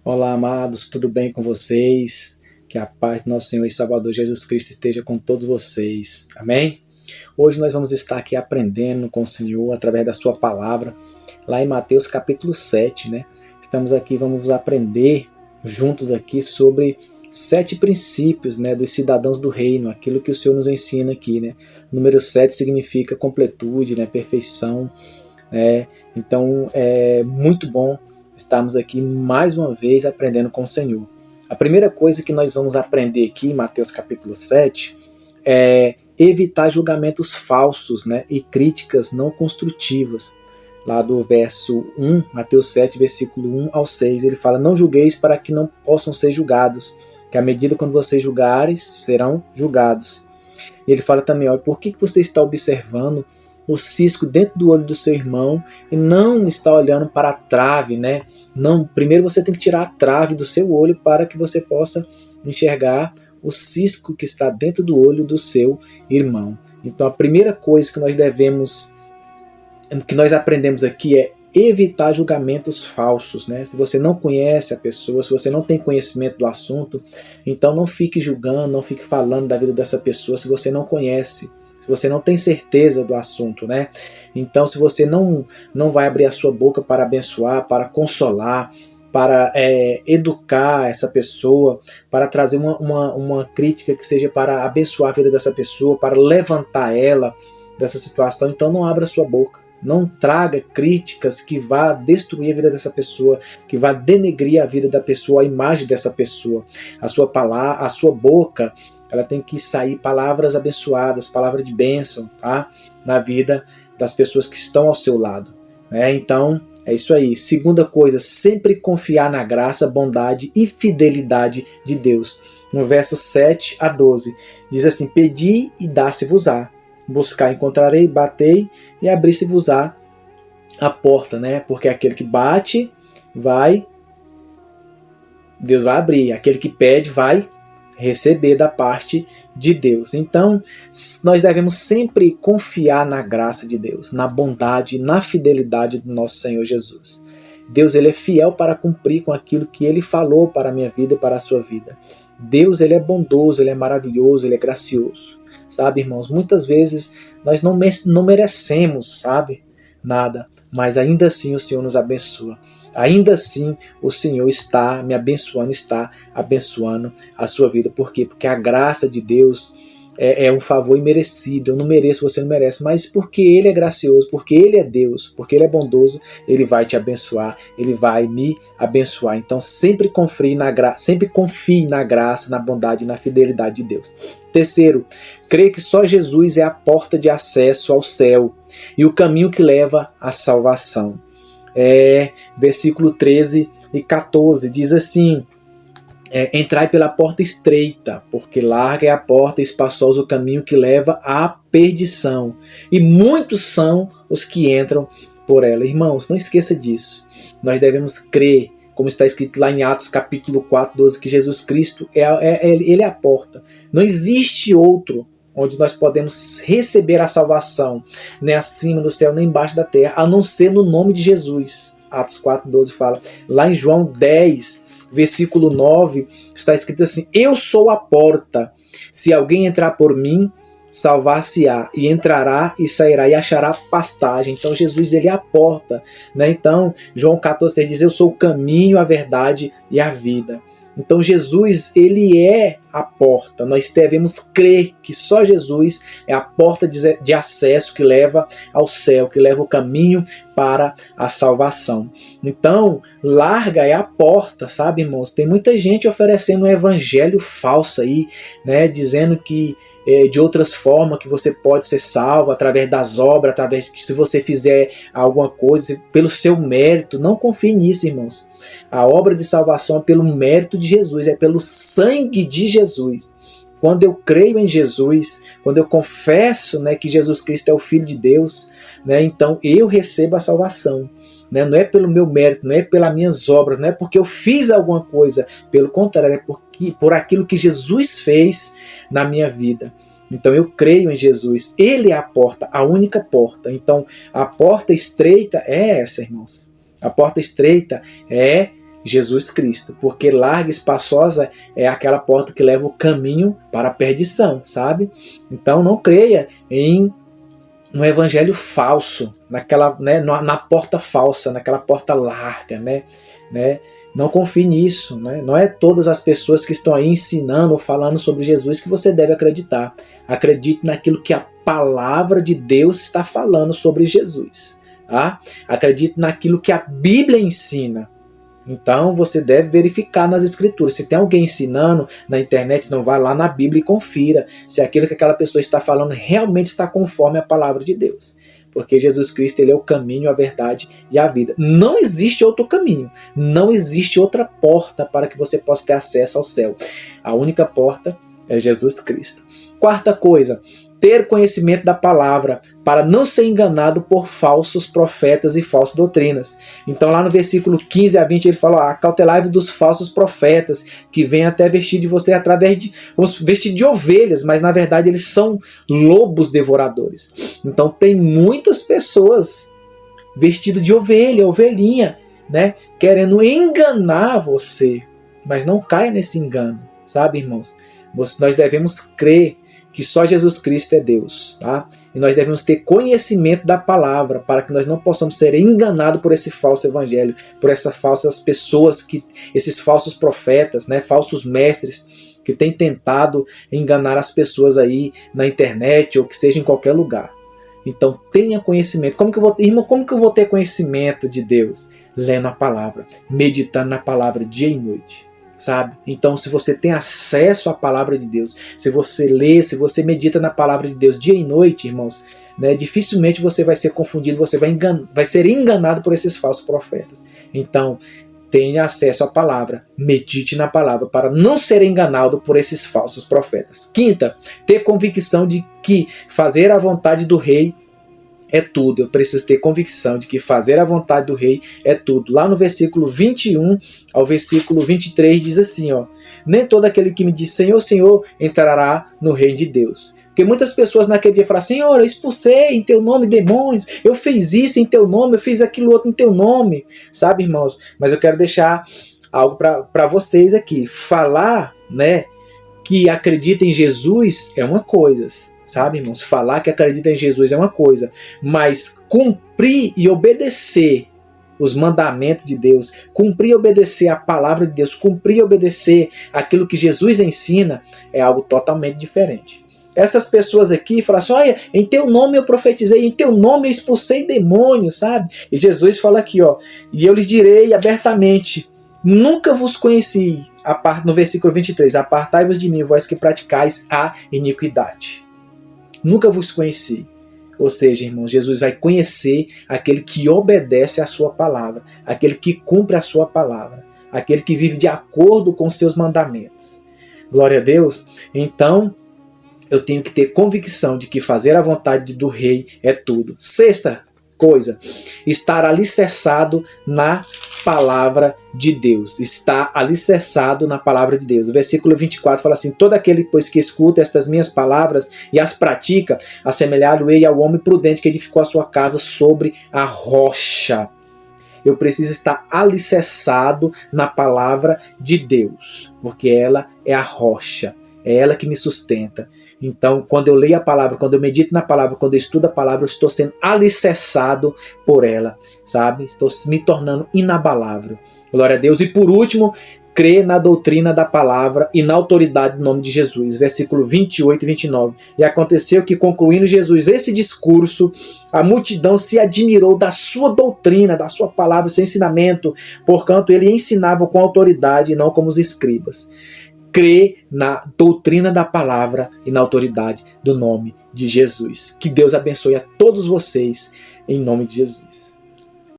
Olá, amados, tudo bem com vocês? Que a paz do nosso Senhor e Salvador Jesus Cristo esteja com todos vocês. Amém? Hoje nós vamos estar aqui aprendendo com o Senhor através da sua palavra, lá em Mateus capítulo 7, né? Estamos aqui, vamos aprender juntos aqui sobre 7 princípios, né, dos cidadãos do reino, aquilo que o Senhor nos ensina aqui, né? O número 7 significa completude, né, perfeição, né? Então é muito bom estamos aqui mais uma vez aprendendo com o Senhor. A primeira coisa que nós vamos aprender aqui em Mateus capítulo 7 é evitar julgamentos falsos, né, e críticas não construtivas. Lá do verso 1, Mateus 7, versículo 1 ao 6, ele fala: não julgueis para que não possam ser julgados, que à medida quando vocês julgares, serão julgados. E ele fala também: olha, por que você está observando o cisco dentro do olho do seu irmão e não está olhando para a trave, né? Não, primeiro você tem que tirar a trave do seu olho para que você possa enxergar o cisco que está dentro do olho do seu irmão. Então a primeira coisa que nós aprendemos aqui é evitar julgamentos falsos, né? Se você não conhece a pessoa, se você não tem conhecimento do assunto, então não fique julgando, não fique falando da vida dessa pessoa se você não conhece, se você não tem certeza do assunto, né? Então, se você não vai abrir a sua boca para abençoar, para consolar, para educar essa pessoa, para trazer uma crítica que seja para abençoar a vida dessa pessoa, para levantar ela dessa situação, então não abra a sua boca. Não traga críticas que vá destruir a vida dessa pessoa, que vá denegrir a vida da pessoa, a imagem dessa pessoa. A sua palavra, a sua boca, ela tem que sair palavras abençoadas, palavras de bênção, tá? Na vida das pessoas que estão ao seu lado, né? Então, é isso aí. Segunda coisa, sempre confiar na graça, bondade e fidelidade de Deus. No verso 7 a 12, diz assim: pedi e dá-se-vos-á, buscar encontrarei, batei e abrir-se-vos-á a porta, né? Porque aquele que bate, Deus vai abrir. Aquele que pede, vai receber da parte de Deus. Então, nós devemos sempre confiar na graça de Deus, na bondade, na fidelidade do nosso Senhor Jesus. Deus, ele é fiel para cumprir com aquilo que ele falou para a minha vida e para a sua vida. Deus, ele é bondoso, ele é maravilhoso, ele é gracioso. Sabe, irmãos, muitas vezes nós não merecemos, sabe, nada, mas ainda assim o Senhor nos abençoa. Ainda assim o Senhor está me abençoando, está abençoando a sua vida. Por quê? Porque a graça de Deus é um favor imerecido. Eu não mereço, você não merece, mas porque Ele é gracioso, porque Ele é Deus, porque Ele é bondoso, Ele vai te abençoar, Ele vai me abençoar. Então sempre confie na graça, na bondade e na fidelidade de Deus. Terceiro, crê que só Jesus é a porta de acesso ao céu e o caminho que leva à salvação. Versículo 13 e 14 diz assim: entrai pela porta estreita, porque larga é a porta e espaçoso o caminho que leva à perdição, e muitos são os que entram por ela. Irmãos, não esqueça disso. Nós devemos crer, como está escrito lá em Atos capítulo 4, 12, que Jesus Cristo Ele é a porta. Não existe outro onde nós podemos receber a salvação, nem acima do céu, nem embaixo da terra, a não ser no nome de Jesus. Atos 4, 12 fala. Lá em João 10, versículo 9, está escrito assim: eu sou a porta, se alguém entrar por mim, salvar-se-á, e entrará e sairá e achará pastagem. Então Jesus, ele é a porta, né? Então João 14 diz: eu sou o caminho, a verdade e a vida. Então Jesus, ele é a porta. Nós devemos crer que só Jesus é a porta de acesso que leva ao céu, que leva o caminho para a salvação. Então, larga é a porta, sabe, irmãos? Tem muita gente oferecendo um evangelho falso aí, né? Dizendo que de outras formas que você pode ser salvo, através das obras, através de se você fizer alguma coisa pelo seu mérito. Não confie nisso, irmãos. A obra de salvação é pelo mérito de Jesus, é pelo sangue de Jesus. Quando eu creio em Jesus, quando eu confesso, né, que Jesus Cristo é o Filho de Deus, né, então eu recebo a salvação. Né? Não é pelo meu mérito, não é pelas minhas obras, não é porque eu fiz alguma coisa. Pelo contrário, é por aquilo que Jesus fez na minha vida. Então eu creio em Jesus. Ele é a porta, a única porta. Então a porta estreita é essa, irmãos. A porta estreita é Jesus Cristo, porque larga e espaçosa é aquela porta que leva o caminho para a perdição, sabe? Então não creia em um evangelho falso, na porta falsa, naquela porta larga, né? Não confie nisso, né? Não é todas as pessoas que estão aí ensinando ou falando sobre Jesus que você deve acreditar. Acredite naquilo que a palavra de Deus está falando sobre Jesus. Tá? Acredite naquilo que a Bíblia ensina. Então você deve verificar nas escrituras. Se tem alguém ensinando na internet, não vá lá na Bíblia e confira se aquilo que aquela pessoa está falando realmente está conforme a palavra de Deus. Porque Jesus Cristo, ele é o caminho, a verdade e a vida. Não existe outro caminho. Não existe outra porta para que você possa ter acesso ao céu. A única porta é Jesus Cristo. Quarta coisa, ter conhecimento da palavra para não ser enganado por falsos profetas e falsas doutrinas. Então lá no versículo 15 a 20 ele fala: acautelai-vos dos falsos profetas que vêm até vestir de você através de vestir de ovelhas, mas na verdade eles são lobos devoradores. Então tem muitas pessoas vestidas de ovelha, ovelhinha, né, querendo enganar você, mas não caia nesse engano, sabe, irmãos? Nós devemos crer que só Jesus Cristo é Deus, tá? E nós devemos ter conhecimento da palavra para que nós não possamos ser enganados por esse falso evangelho, por essas falsas pessoas, esses falsos profetas, né, falsos mestres que têm tentado enganar as pessoas aí na internet ou que seja em qualquer lugar. Então tenha conhecimento. Como que eu vou ter conhecimento de Deus? Lendo a palavra, meditando na palavra dia e noite. Sabe? Então, se você tem acesso à palavra de Deus, se você lê, se você medita na palavra de Deus dia e noite, irmãos, né, dificilmente você vai ser confundido, você vai ser enganado por esses falsos profetas. Então, tenha acesso à palavra, medite na palavra para não ser enganado por esses falsos profetas. Quinta, ter convicção de que fazer a vontade do rei é tudo. Eu preciso ter convicção de que fazer a vontade do rei é tudo. Lá no versículo 21 ao versículo 23 diz assim, ó: nem todo aquele que me diz Senhor, Senhor entrará no reino de Deus. Porque muitas pessoas naquele dia falam: Senhor, eu expulsei em teu nome demônios, eu fiz isso em teu nome, eu fiz aquilo outro em teu nome. Sabe, irmãos? Mas eu quero deixar algo para vocês aqui. Falar, né, que acredita em Jesus é uma coisa. Sabe, irmãos? Falar que acredita em Jesus é uma coisa, mas cumprir e obedecer os mandamentos de Deus, cumprir e obedecer a palavra de Deus, cumprir e obedecer aquilo que Jesus ensina é algo totalmente diferente. Essas pessoas aqui falam assim: olha, em teu nome eu profetizei, em teu nome eu expulsei demônios, sabe? E Jesus fala aqui, ó: e eu lhes direi abertamente, nunca vos conheci, no versículo 23, apartai-vos de mim, vós que praticais a iniquidade. Nunca vos conheci. Ou seja, irmãos, Jesus vai conhecer aquele que obedece à sua palavra, aquele que cumpre a sua palavra, aquele que vive de acordo com os seus mandamentos. Glória a Deus. Então, eu tenho que ter convicção de que fazer a vontade do rei é tudo. Sexta coisa, estar alicerçado na palavra de Deus. Está alicerçado na palavra de Deus. O versículo 24 fala assim: todo aquele, pois, que escuta estas minhas palavras e as pratica, assemelhá-lo-ei ao homem prudente que edificou a sua casa sobre a rocha. Eu preciso estar alicerçado na palavra de Deus, porque ela é a rocha. É ela que me sustenta. Então, quando eu leio a palavra, quando eu medito na palavra, quando eu estudo a palavra, eu estou sendo alicerçado por ela, sabe? Estou me tornando inabalável. Glória a Deus. E por último, crer na doutrina da palavra e na autoridade do nome de Jesus. Versículo 28 e 29. E aconteceu que, concluindo Jesus esse discurso, a multidão se admirou da sua doutrina, da sua palavra, seu ensinamento, porquanto ele ensinava com autoridade e não como os escribas. Crê na doutrina da palavra e na autoridade do nome de Jesus. Que Deus abençoe a todos vocês, em nome de Jesus.